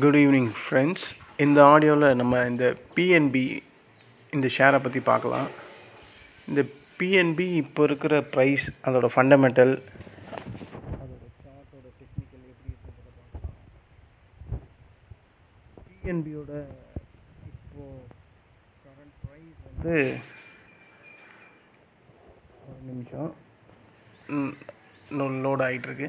Good evening friends. இந்த ஆடியோவில் நம்ம இந்த பிஎன்பி இந்த ஷேரை பற்றி பார்க்கலாம். இந்த பிஎன்பி இப்போ இருக்கிற ப்ரைஸ், அதோட ஃபண்டமெண்டல், அதோட சார்ட்டோட டெக்னிக்கல் எப்படி இருக்குன்றத பார்க்கலாம். பிஎன்பியோட இப்போது கரண்ட் ப்ரைஸ் வந்து ஒரு நிமிஷம் லோட் ஆகிட்டுருக்கு.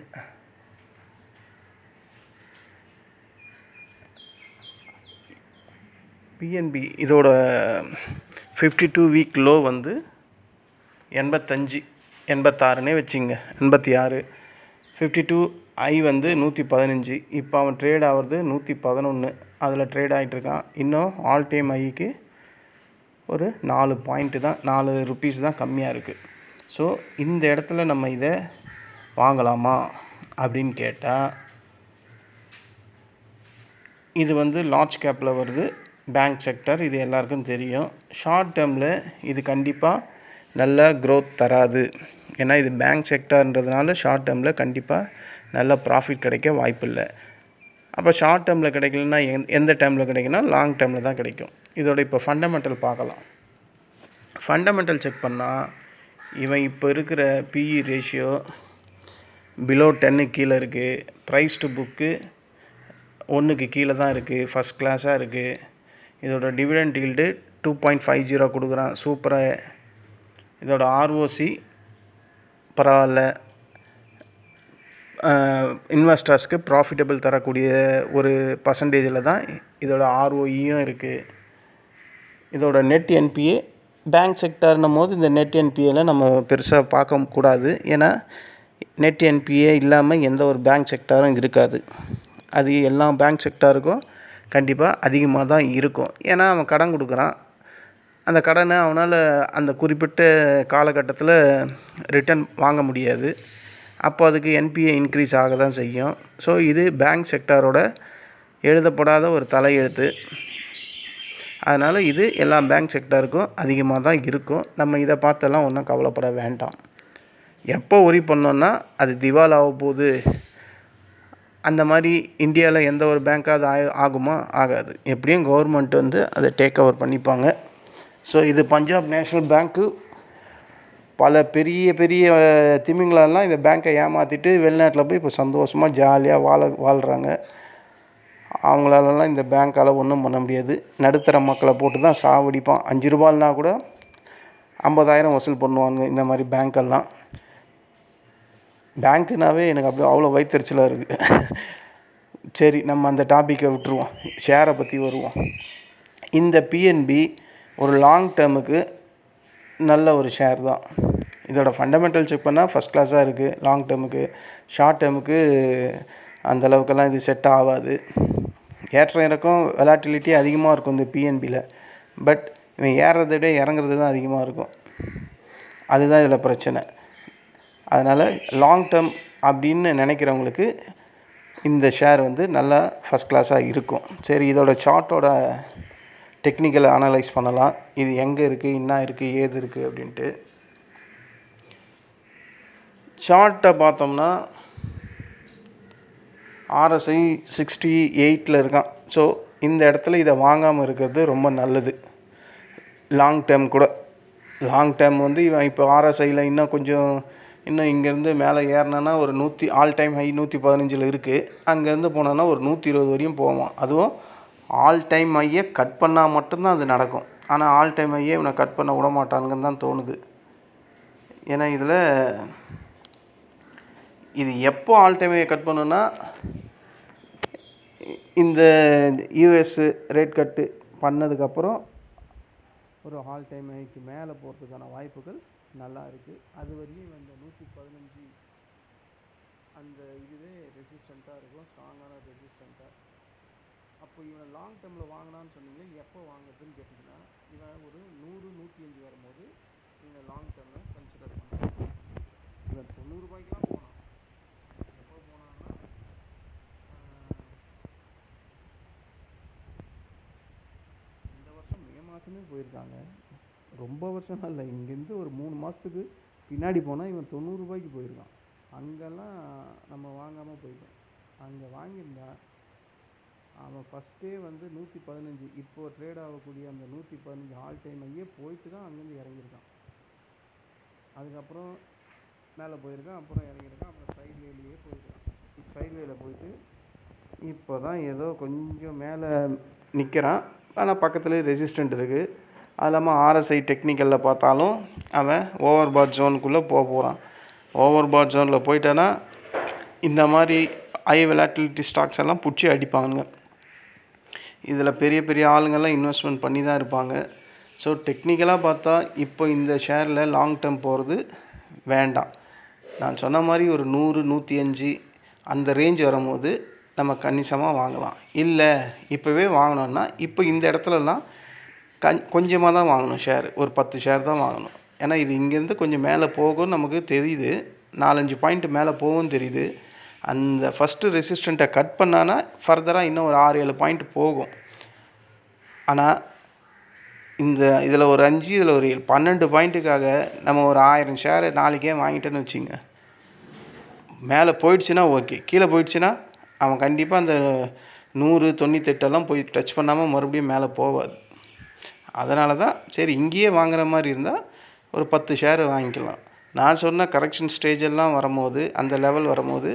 பிஎன்பி இதோட 52 வீக் லோ வந்து 85 86னே வச்சுங்க, 86. 52 ஐ வந்து 115. இப்போ அவன் ட்ரேட் ஆகிறது 111. அதில் ட்ரேட் ஆகிட்டுருக்கான். இன்னும் ஆல் டைம் ஐக்கு ஒரு 4 பாயிண்ட்டு தான், 4 ருபீஸ் தான் கம்மியாக இருக்குது. ஸோ இந்த இடத்துல நம்ம இதை வாங்கலாமா அப்படின்னு கேட்டால், இது வந்து லார்ஜ் கேப்பில் வருது, பேங்க் செக்டர், இது எல்லாருக்கும் தெரியும். ஷார்ட் டேர்மில் இது கண்டிப்பாக நல்ல க்ரோத் தராது. ஏன்னா இது பேங்க் செக்டர்ன்றதுனால ஷார்ட் டேர்மில் கண்டிப்பாக நல்ல ப்ராஃபிட் கிடைக்க வாய்ப்பு இல்லை. அப்போ ஷார்ட் டேர்மில் கிடைக்கலன்னா எந்த டைமில் கிடைக்குன்னா லாங் டேர்மில் தான் கிடைக்கும். இதோட இப்போ ஃபண்டமெண்டல் பார்க்கலாம். ஃபண்டமெண்டல் செக் பண்ணால் இவன் இப்போ இருக்கிற பிஇ ரேஷியோ பிலோ 10 கீழே இருக்குது. ப்ரைஸ் டு புக்கு 1க்கு கீழே தான் இருக்குது. ஃபஸ்ட் கிளாஸாக இருக்குது. இதோட டிவிடெண்ட் ஈல்டு 2.50 கொடுக்குறான், சூப்பராக. இதோட ஆர்ஓசி பரவாயில்ல. இன்வெஸ்டர்ஸ்க்கு ப்ராஃபிட்டபிள் தரக்கூடிய ஒரு பர்சன்டேஜில் தான் இதோட ஆர்ஓஇயும் இருக்குது. இதோட நெட் என்பிஏ பேங்க் செக்டர்னும் போது இந்த நெட் என்பிஏல நம்ம பெருசாக பார்க்கக்கூடாது. ஏன்னா நெட் என்பிஏ இல்லாமல் எந்த ஒரு பேங்க் செக்டரும் இருக்காது. அது எல்லா பேங்க் செக்டருக்கும் கண்டிப்பாக அதிகமாக தான் இருக்கும். ஏன்னா அவன் கடன் கொடுக்குறான். அந்த கடனை அவனால் அந்த குறிப்பிட்ட காலகட்டத்தில் ரிட்டர்ன் வாங்க முடியாது. அப்போ அதுக்கு என்பிஏ இன்க்ரீஸ் ஆக தான் செய்யும். ஸோ இது பேங்க் செக்டாரோட எழுதப்படாத ஒரு தலையெழுத்து. அதனால் இது எல்லா பேங்க் செக்டாருக்கும் அதிகமாக தான் இருக்கும். நம்ம இதை பார்த்தெல்லாம் ஒன்றும் கவலைப்பட வேண்டாம். எப்போ ஒரி பண்ணோன்னா அது திவால் ஆக போகுது, அந்த மாதிரி இந்தியாவில் எந்த ஒரு பேங்க்காக அது ஆகுமா? ஆகாது. எப்படியும் கவர்மெண்ட் வந்து அதை டேக் ஓவர் பண்ணிப்பாங்க. ஸோ இது பஞ்சாப் நேஷ்னல் பேங்க்கு. பல பெரிய பெரிய திமிங்கலெல்லாம் இந்த பேங்க்கை ஏமாற்றிட்டு வெளிநாட்டில் போய் இப்போ சந்தோஷமாக ஜாலியாக வாழ்கிறாங்க. அவங்களாலலாம் இந்த பேங்க்கால் ஒன்றும் பண்ண முடியாது. நடுத்தர மக்களை போட்டு தான் சாவடிப்பான். 5 ரூபாய்னா கூட 50,000 வசூல் பண்ணுவாங்க இந்த மாதிரி பேங்க்கெல்லாம். பேங்க்குனாவே எனக்கு அப்படியே அவ்வளோ வயிற்றுச்சலாக இருக்குது. சரி, நம்ம அந்த டாப்பிக்கை விட்டுருவோம், ஷேரை பற்றி வருவோம். இந்த பிஎன்பி ஒரு லாங் டேர்முக்கு நல்ல ஒரு ஷேர் தான். இதோட ஃபண்டமெண்டல் செக் பண்ணால் ஃபஸ்ட் கிளாஸாக இருக்குது. லாங் டேர்முக்கு, ஷார்ட் டேர்முக்கு அந்தளவுக்கெல்லாம் இது செட் ஆகாது. ஏற்ற இறக்கம், வெலாட்டிலிட்டி அதிகமாக இருக்கும் இந்த பிஎன்பியில். பட் இவன் ஏறுறத விட இறங்குறது தான் அதிகமாக இருக்கும். அதுதான் இதில் பிரச்சனை. அதனால் லாங் டேர்ம் அப்படின்னு நினைக்கிறவங்களுக்கு இந்த ஷேர் வந்து நல்லா ஃபஸ்ட் கிளாஸாக இருக்கும். சரி, இதோட சார்ட்டோட டெக்னிக்கலை அனலைஸ் பண்ணலாம். இது எங்கே இருக்குது, என்ன இருக்குது, ஏது இருக்குது அப்படின்ட்டு. சார்ட்டை பார்த்தோம்னா RSI 68 இருக்கான். ஸோ இந்த இடத்துல இதை வாங்காமல் இருக்கிறது ரொம்ப நல்லது. லாங் டேர்ம் கூட. லாங் டேர்ம் வந்து இவன் இப்போ RSIயில் இன்னும் இங்கேருந்து மேலே ஏறினான்னா ஒரு 100 ஆல் டைம் ஹை 115 இருக்குது. அங்கேருந்து போனோன்னா ஒரு 120 வரையும் போவான். அதுவும் ஆல் டைம் ஹையை கட் பண்ணால் மட்டும்தான் அது நடக்கும். ஆனால் ஆல் டைம் ஹையை இவனை கட் பண்ண விட மாட்டானுங்கன்னு தான் தோணுது. ஏன்னா இது எப்போ ஆல் டைம் ஹையை கட் பண்ணுன்னா, இந்த யூஎஸ் ரேட் கட்டு பண்ணதுக்கப்புறம் ஒரு ஆல் டைம் ஹைக்கு மேலே போகிறதுக்கான வாய்ப்புகள் நல்லா இருக்குது. அது வரையும் இந்த 115 அந்த இதுவே ரெசிஸ்டண்ட்டாக இருக்கும், ஸ்ட்ராங்கான ரெசிஸ்டண்ட்டாக. அப்போ இவன் லாங் டேர்மில் வாங்கினான்னு சொன்னீங்கன்னா எப்போ வாங்குறதுன்னு கேட்டிங்கன்னா, இவன் ஒரு 100 105 வரும்போது இவனை லாங் டேர்மில் கன்சிடர் பண்ணலாம். இவன் 90 ரூபாய்க்குலாம் போனான். எப்போ போனான்னா இந்த வருஷம் மே மாதமே போயிருக்காங்க. ரொம்ப வருஷம்லாம் இல்லை, இங்கேருந்து ஒரு 3 மாதத்துக்கு பின்னாடி போனால் இவன் 90 ரூபாய்க்கு போயிருக்கான். அங்கெல்லாம் நம்ம வாங்காமல் போயிட்டோம். அங்கே வாங்கியிருந்தா அவன் ஃபஸ்ட்டே வந்து 115 இப்போது ட்ரேட் ஆகக்கூடிய அந்த 115 ஆல் டைம் ஐயே போயிட்டு தான் அங்கேருந்து இறங்கியிருக்கான். அதுக்கப்புறம் மேலே போயிருக்கான், அப்புறம் இறங்கியிருக்கான், அப்புறம் சைட்வேலேயே போயிருக்கான். சைட்வேல போயிட்டு இப்போ தான் ஏதோ கொஞ்சம் மேலே நிற்கிறான். ஆனால் பக்கத்துலேயே ரெசிஸ்டண்ட் இருக்குது. அது இல்லாமல் ஆர்எஸ்ஐ டெக்னிக்கலில் பார்த்தாலும் அவன் ஓவர் பாட் ஜோனுக்குள்ளே போகிறான். ஓவர் பாட் ஜோனில் போயிட்டான்னா இந்த மாதிரி ஹை வெலாட்டிலிட்டி ஸ்டாக்ஸ் எல்லாம் பிடிச்சி அடிப்பாங்க. இதில் பெரிய பெரிய ஆளுங்கள்லாம் இன்வெஸ்ட்மெண்ட் பண்ணி தான் இருப்பாங்க. ஸோ டெக்னிக்கலாக பார்த்தா இப்போ இந்த ஷேரில் லாங் டேர்ம் போகிறது வேண்டாம். நான் சொன்ன மாதிரி ஒரு 100, 105 அந்த ரேஞ்ச் வரும்போது நம்ம கணிசமாக வாங்கலாம். இல்லை இப்போவே வாங்கினோன்னா இப்போ இந்த இடத்துலலாம் கொஞ்சமாக தான் வாங்கணும் ஷேர், ஒரு 10 ஷேர் தான் வாங்கணும். ஏன்னா இது இங்கேருந்து கொஞ்சம் மேலே போகும்னு நமக்கு தெரியுது, 4-5 பாயிண்ட் மேலே போகும்னு தெரியுது. அந்த ஃபஸ்ட்டு ரெசிஸ்டண்ட்டை கட் பண்ணான்னா ஃபர்தராக இன்னும் ஒரு 6-7 பாயிண்ட் போகும். ஆனால் இதில் ஒரு 5, இதில் ஒரு 12 பாயிண்ட்டுக்காக நம்ம ஒரு 1000 ஷேரை நாளைக்கே வாங்கிட்டேன்னு வச்சுங்க. மேலே போயிடுச்சுன்னா ஓகே, கீழே போயிடுச்சுன்னா அவன் கண்டிப்பாக அந்த 198 போய் டச் பண்ணாமல் மறுபடியும் மேலே போகாது. அதனால தான் சரி இங்கேயே வாங்குற மாதிரி இருந்தால் ஒரு 10 ஷேர் வாங்கிக்கலாம். நான் சொன்ன கரெக்ஷன் ஸ்டேஜெல்லாம் வரும்போது, அந்த லெவல் வரும்போது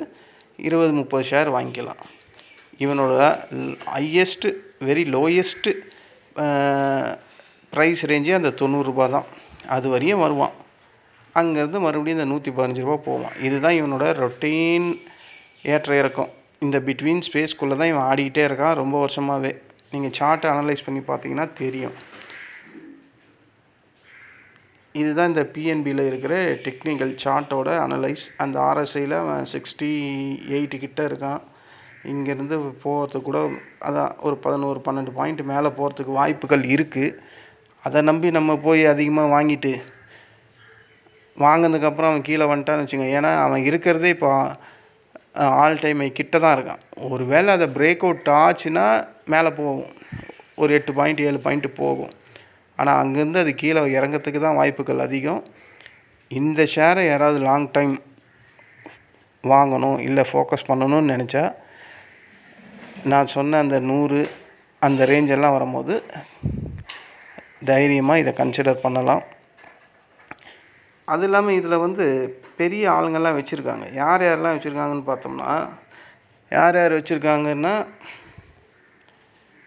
20-30 ஷேர் வாங்கிக்கலாம். இவனோட ஹையஸ்ட்டு வெரி லோயஸ்ட்டு ப்ரைஸ் ரேஞ்சே அந்த 90 ரூபா தான். அது வரையும் வருவான். அங்கேருந்து மறுபடியும் இந்த 115 ரூபா போவான். இதுதான் இவனோட ரொட்டீன் ஏற்ற இறக்கம். இந்த பிட்வீன் ஸ்பேஸ்க்குள்ளே தான் இவன் ஆடிக்கிட்டே இருக்கான் ரொம்ப வருஷமாகவே. நீங்கள் சார்ட்டை அனலைஸ் பண்ணி பார்த்தீங்கன்னா தெரியும். இதுதான் இந்த பிஎன்பியில் இருக்கிற டெக்னிக்கல் சார்ட்டோட அனலைஸ். அந்த ஆர்எஸ்ஐயில் அவன் 68 கிட்டே இருக்கான். இங்கேருந்து போகிறதுக்கு கூட அதான் ஒரு 11-12 பாயிண்ட் மேலே போகிறதுக்கு வாய்ப்புகள் இருக்குது. அதை நம்பி நம்ம போய் அதிகமாக வாங்கிட்டு வாங்கினதுக்கப்புறம் அவன் கீழே வந்துட்டான்னு வச்சுங்க. ஏன்னா அவன் இருக்கிறதே இப்போ ஆல் டைம் கிட்ட தான் இருக்கான். ஒரு வேளை அதை பிரேக் அவுட் ஆச்சுன்னா மேலே போகும், ஒரு 8 பாயிண்ட் 7 பாயிண்ட் போகும். ஆனால் அங்கேருந்து அது கீழே இறங்கிறதுக்கு தான் வாய்ப்புகள் அதிகம். இந்த ஷேரை யாராவது லாங் டைம் வாங்கணும் இல்லை ஃபோக்கஸ் பண்ணணும்னு நினச்சா நான் சொன்ன அந்த 100 அந்த ரேஞ்செல்லாம் வரும்போது தைரியமாக இதை கன்சிடர் பண்ணலாம். அது இல்லாமல் இதில் வந்து பெரிய ஆளுங்கள்லாம் வச்சுருக்காங்க. யார் யாரெல்லாம் வச்சுருக்காங்கன்னு பார்த்தோம்னா, யார் யார் வச்சுருக்காங்கன்னா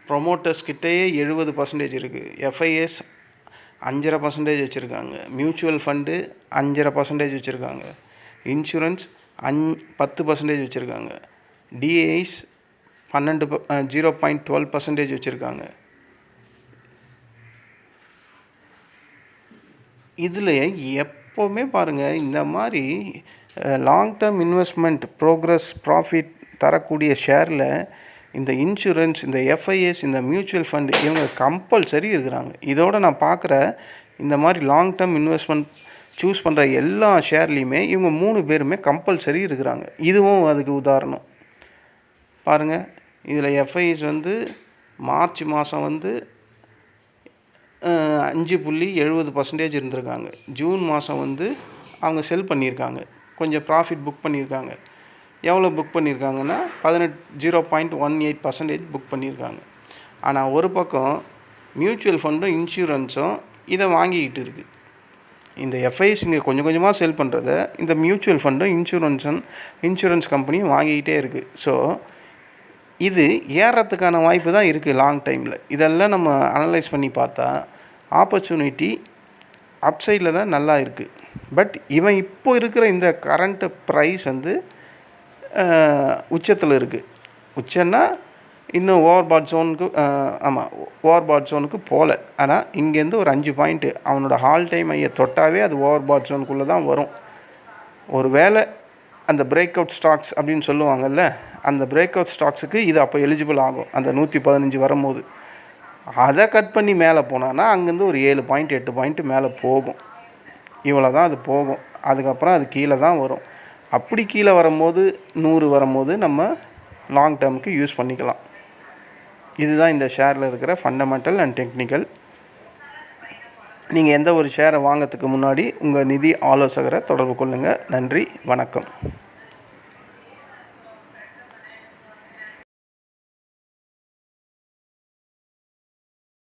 ப்ரொமோட்டர்ஸ் கிட்டேயே 70% இருக்குது. எஃப்ஐஎஸ் 5.5% வச்சுருக்காங்க. மியூச்சுவல் ஃபண்டு 5.5% வச்சுருக்காங்க. இன்சூரன்ஸ் 10% வச்சுருக்காங்க. டிஏஐஸ் 0.12% வச்சுருக்காங்க. இதில் எப்போவுமே பாருங்கள், இந்த மாதிரி long term investment progress profit தரக்கூடிய ஷேரில் இந்த இன்சூரன்ஸ், இந்த எஃப்ஐஎஸ், இந்த மியூச்சுவல் ஃபண்டு இவங்க கம்பல்சரி இருக்கிறாங்க. இதோடு நான் பார்க்குற இந்த மாதிரி லாங் டேர்ம் இன்வெஸ்ட்மெண்ட் சூஸ் பண்ணுற எல்லா ஷேர்லேயுமே இவங்க 3 பேருமே கம்பல்சரி இருக்கிறாங்க. இதுவும் அதுக்கு உதாரணம். பாருங்கள், இதில் எஃப்ஐஎஸ் வந்து மார்ச் மாதம் வந்து 5.70% இருந்திருக்காங்க. ஜூன் மாதம் வந்து அவங்க செல் பண்ணியிருக்காங்க, கொஞ்சம் ப்ராஃபிட் புக் பண்ணியிருக்காங்க. எவ்வளோ புக் பண்ணியிருக்காங்கன்னா 0.18% புக் பண்ணியிருக்காங்க. ஆனால் ஒரு பக்கம் மியூச்சுவல் ஃபண்டும் இன்சூரன்ஸும் இதை வாங்கிக்கிட்டு இருக்குது. இந்த எஃப்ஐஎஸ் இங்கே கொஞ்சம் கொஞ்சமாக செல் பண்ணுறத இந்த மியூச்சுவல் ஃபண்டும் இன்சூரன்ஸ் கம்பெனியும் வாங்கிக்கிட்டே இருக்குது. ஸோ இது ஏறத்துக்கான வாய்ப்பு தான் இருக்குது லாங் டைமில். இதெல்லாம் நம்ம அனலைஸ் பண்ணி பார்த்தா ஆப்பர்ச்சுனிட்டி அப்சைடில் தான் நல்லா இருக்குது. பட் இவன் இப்போ இருக்கிற இந்த கரண்ட்டு ப்ரைஸ் வந்து உச்சத்தில் இருக்குது. உச்சன்னா இன்னும் ஓவர் பாட் ஜோனுக்கு போகல. ஆனால் இங்கேருந்து ஒரு 5 பாயிண்ட்டு அவனோட ஹால் டைம் ஐயை தொட்டாவே அது ஓவர் பாட் ஜோனுக்குள்ளே தான் வரும். ஒரு வேளை அந்த பிரேக் அவுட் ஸ்டாக்ஸ் அப்படின்னு சொல்லுவாங்கள்ல, அந்த பிரேக் அவுட் ஸ்டாக்ஸுக்கு இது அப்போ எலிஜிபிள் ஆகும். அந்த 115 வரும்போது அதை கட் பண்ணி மேலே போனான்னா அங்கேருந்து ஒரு 7 பாயிண்ட் 8 பாயிண்ட்டு மேலே போகும். இவ்வளோ தான் அது போகும். அதுக்கப்புறம் அது கீழே தான் வரும். அப்படி கீழே வரும்போது 100 வரும்போது நம்ம லாங் டேர்முக்கு யூஸ் பண்ணிக்கலாம். இதுதான் இந்த ஷேரில் இருக்கிற ஃபண்டமெண்டல் அண்ட் டெக்னிக்கல். நீங்கள் எந்த ஒரு ஷேரை வாங்கிறதுக்கு முன்னாடி உங்கள் நிதி ஆலோசகரை தொடர்பு கொள்ளுங்கள். நன்றி, வணக்கம்.